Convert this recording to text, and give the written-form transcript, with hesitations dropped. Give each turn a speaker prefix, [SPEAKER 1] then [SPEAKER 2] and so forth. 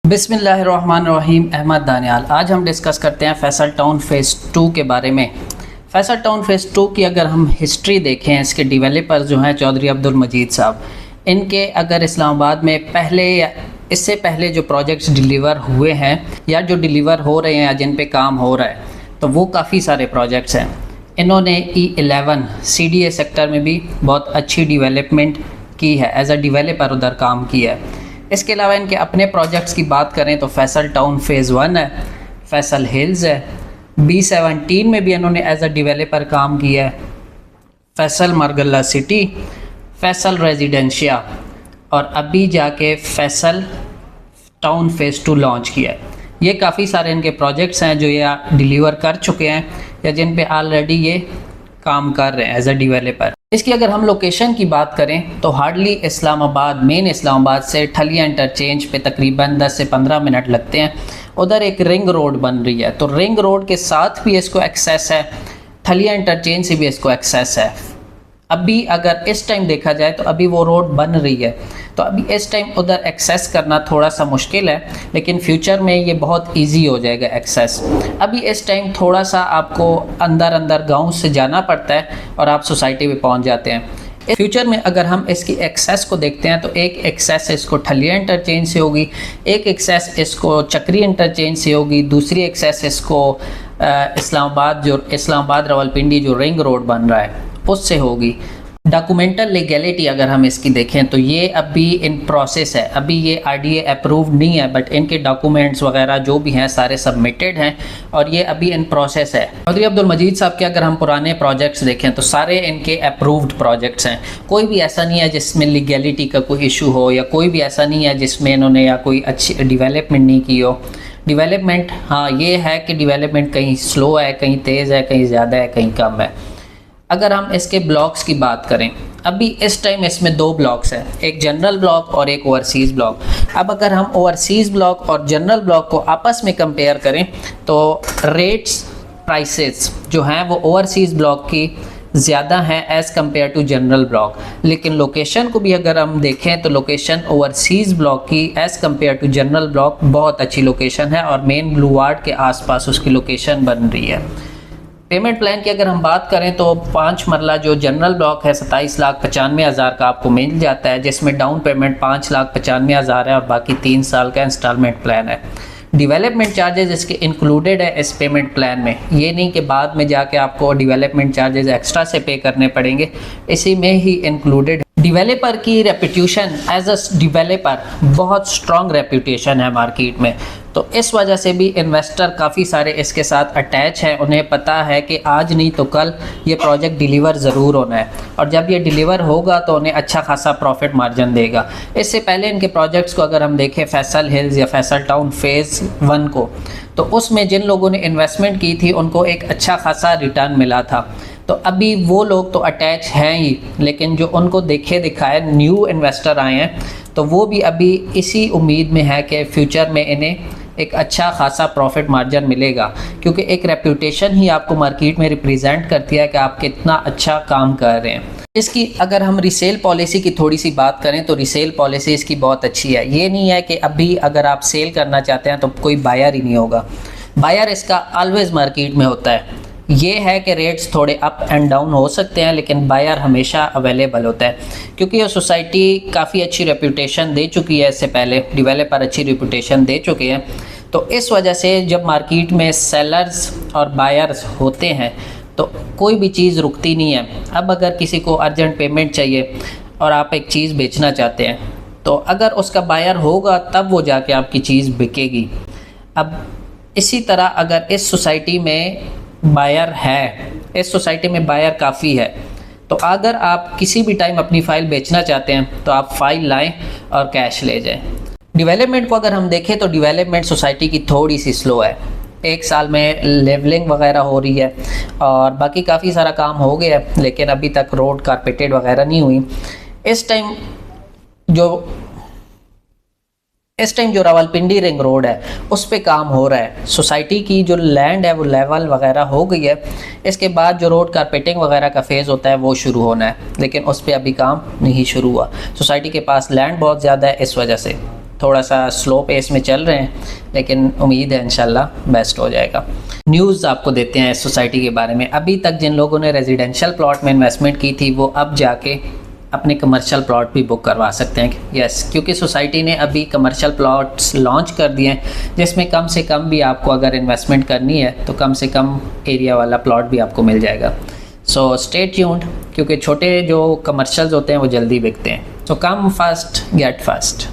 [SPEAKER 1] बिस्मिल्लाहिर्रहमानिर्रहीम। अहमद दानियाल। आज हम डिस्कस करते हैं फैसल टाउन फ़ेज़ 2 के बारे में। फैसल टाउन फ़ेज़ 2 की अगर हम हिस्ट्री देखें, इसके डेवलपर जो हैं चौधरी अब्दुल मजीद साहब, इनके अगर इस्लामाबाद में पहले या इससे पहले जो प्रोजेक्ट्स डिलीवर हुए हैं या जो डिलीवर हो रहे हैं या जिन पे काम हो रहा है, तो वो काफ़ी सारे प्रोजेक्ट्स हैं। इन्होंने E11 CDA सेक्टर में भी बहुत अच्छी डेवलपमेंट की है, एज अ डेवलपर उधर काम किया है। इसके अलावा इनके अपने प्रोजेक्ट्स की बात करें तो फैसल टाउन फ़ेज़ 1 है, फैसल हिल्स है, B17 में भी इन्होंने एज अ डेवलपर काम किया है, फैसल मरगल्ला सिटी, फैसल रेजिडेंशिया और अभी जाके फैसल टाउन फ़ेज़ 2 लॉन्च किया है। ये काफ़ी सारे इनके प्रोजेक्ट्स हैं जो ये डिलीवर कर चुके हैं या जिन पे ऑलरेडी ये काम कर रहे हैं एज अ डेवलपर। इसकी अगर हम लोकेशन की बात करें तो हार्डली इस्लामाबाद, मेन इस्लामाबाद से ठलिया इंटरचेंज पे तकरीबन 10 से 15 मिनट लगते हैं। उधर एक रिंग रोड बन रही है, तो रिंग रोड के साथ भी इसको एक्सेस है, ठलिया इंटरचेंज से भी इसको एक्सेस है। अभी अगर इस टाइम देखा जाए तो अभी वो रोड बन रही है, तो अभी इस टाइम उधर एक्सेस करना थोड़ा सा मुश्किल है, लेकिन फ्यूचर में ये बहुत इजी हो जाएगा एक्सेस। अभी इस टाइम थोड़ा सा आपको अंदर गांव से जाना पड़ता है और आप सोसाइटी में पहुंच जाते हैं। फ्यूचर में अगर हम इसकी एक्सेस को देखते हैं तो एक एक्सेस इसको ठलिया इंटरचेंज से होगी, एक एक्सेस इसको चक्री इंटरचेंज से होगी, दूसरी एक्सेस इसको इस्लामाबाद रावलपिंडी जो रिंग रोड बन रहा है उससे होगी। डॉक्यूमेंटल लीगैलिटी अगर हम इसकी देखें तो ये अभी इन प्रोसेस है, अभी ये RDA अप्रूव्ड नहीं है, बट इनके डॉक्यूमेंट्स वगैरह जो भी हैं सारे सबमिटेड हैं और ये अभी इन प्रोसेस है। चौधरी अब्दुल मजीद साहब के अगर हम पुराने प्रोजेक्ट्स देखें तो सारे इनके अप्रूव्ड प्रोजेक्ट्स हैं। कोई भी ऐसा नहीं है जिसमें लीगैलिटी का कोई इशू हो, या कोई भी ऐसा नहीं है जिसमें इन्होंने या कोई अच्छी डेवलपमेंट नहीं की हो। डेवलपमेंट हाँ ये है कि डेवलपमेंट कहीं स्लो है, कहीं तेज़ है, कहीं ज़्यादा है, कहीं कम है। अगर हम इसके ब्लॉक्स की बात करें, अभी इस टाइम इसमें 2 ब्लॉक्स हैं, एक जनरल ब्लॉक और एक ओवरसीज़ ब्लॉक। अब अगर हम ओवरसीज़ ब्लॉक और जनरल ब्लॉक को आपस में कंपेयर करें तो रेट्स प्राइसेस जो हैं वो ओवरसीज़ ब्लॉक की ज़्यादा हैं as compare to general block, लेकिन लोकेशन को भी अगर हम देखें तो लोकेशन ओवरसीज़ ब्लॉक की as compare to general block बहुत अच्छी लोकेशन है और मेन ब्लू वार्ड के आसपास उसकी लोकेशन बन रही है। पेमेंट प्लान की अगर हम बात करें तो 5 मरला जो जनरल ब्लॉक है 27,95,000 का आपको मिल जाता है, जिसमें डाउन पेमेंट 5,95,000 है और बाकी 3 साल का इंस्टॉलमेंट प्लान है। डेवलपमेंट चार्जेस इसके इंक्लूडेड है इस पेमेंट प्लान में, ये नहीं कि बाद में जाके आपको डेवलपमेंट चार्जेस एक्स्ट्रा से पे करने पड़ेंगे, इसी में ही इंक्लूडेड। डेवलपर की रेपुटेशन एज अ डेवलपर बहुत स्ट्रॉन्ग रेपुटेशन है मार्केट में, तो इस वजह से भी इन्वेस्टर काफ़ी सारे इसके साथ अटैच हैं। उन्हें पता है कि आज नहीं तो कल ये प्रोजेक्ट डिलीवर ज़रूर होना है और जब ये डिलीवर होगा तो उन्हें अच्छा खासा प्रॉफिट मार्जिन देगा। इससे पहले इनके प्रोजेक्ट्स को अगर हम देखें फैसल हिल्स या फैसल टाउन फ़ेज़ 1 को, तो उसमें जिन लोगों ने इन्वेस्टमेंट की थी उनको एक अच्छा खासा रिटर्न मिला था। तो अभी वो लोग तो अटैच हैं ही, लेकिन जो उनको देखे दिखाए न्यू इन्वेस्टर आए हैं तो वो भी अभी इसी उम्मीद में है कि फ्यूचर में इन्हें एक अच्छा खासा प्रॉफिट मार्जिन मिलेगा, क्योंकि एक रेपुटेशन ही आपको मार्केट में रिप्रेजेंट करती है कि आप कितना अच्छा काम कर रहे हैं। इसकी अगर हम रीसेल पॉलिसी की थोड़ी सी बात करें तो रीसेल पॉलिसी इसकी बहुत अच्छी है। ये नहीं है कि अभी अगर आप सेल करना चाहते हैं तो कोई बायर ही नहीं होगा, बायर इसका ऑलवेज मार्केट में होता है। ये है कि रेट्स थोड़े अप एंड डाउन हो सकते हैं, लेकिन बायर हमेशा अवेलेबल होता है, क्योंकि ये सोसाइटी काफ़ी अच्छी रेपुटेशन दे चुकी है। इससे पहले डेवलपर अच्छी रेपुटेशन दे चुके हैं, तो इस वजह से जब मार्केट में सेलर्स और बायर्स होते हैं तो कोई भी चीज़ रुकती नहीं है। अब अगर किसी को अर्जेंट पेमेंट चाहिए और आप एक चीज़ बेचना चाहते हैं, तो अगर उसका बायर होगा तब वो जाके आपकी चीज़ बिकेगी। अब इसी तरह अगर इस सोसाइटी में बायर है, इस सोसाइटी में बायर काफ़ी है, तो अगर आप किसी भी टाइम अपनी फ़ाइल बेचना चाहते हैं तो आप फ़ाइल लाएं और कैश ले जाएं। डेवलपमेंट को अगर हम देखें तो डेवलपमेंट सोसाइटी की थोड़ी सी स्लो है, 1 साल में लेवलिंग वगैरह हो रही है और बाकी काफ़ी सारा काम हो गया है, लेकिन अभी तक रोड कारपेटेड वगैरह नहीं हुई। इस टाइम जो रावलपिंडी रिंग रोड है उस पे काम हो रहा है। सोसाइटी की जो लैंड है वो लेवल वगैरह हो गई है, इसके बाद जो रोड कारपेटिंग वगैरह का फेज़ होता है वो शुरू होना है, लेकिन उस पर अभी काम नहीं शुरू हुआ। सोसाइटी के पास लैंड बहुत ज़्यादा है, इस वजह से थोड़ा सा स्लो पेस में चल रहे हैं, लेकिन उम्मीद है इंशाल्लाह बेस्ट हो जाएगा। न्यूज़ आपको देते हैं इस सोसाइटी के बारे में। अभी तक जिन लोगों ने रेजिडेंशियल प्लॉट में इन्वेस्टमेंट की थी वो अब जाके अपने कमर्शियल प्लॉट भी बुक करवा सकते हैं। यस, क्योंकि सोसाइटी ने अभी कमर्शियल प्लॉट्स लॉन्च कर दिए हैं, जिसमें कम से कम भी आपको अगर इन्वेस्टमेंट करनी है तो कम से कम एरिया वाला प्लॉट भी आपको मिल जाएगा। सो स्टे ट्यून्ड, क्योंकि छोटे जो कमर्शियल्स होते हैं वो जल्दी बिकते हैं। सो कम फास्ट गेट फास्ट।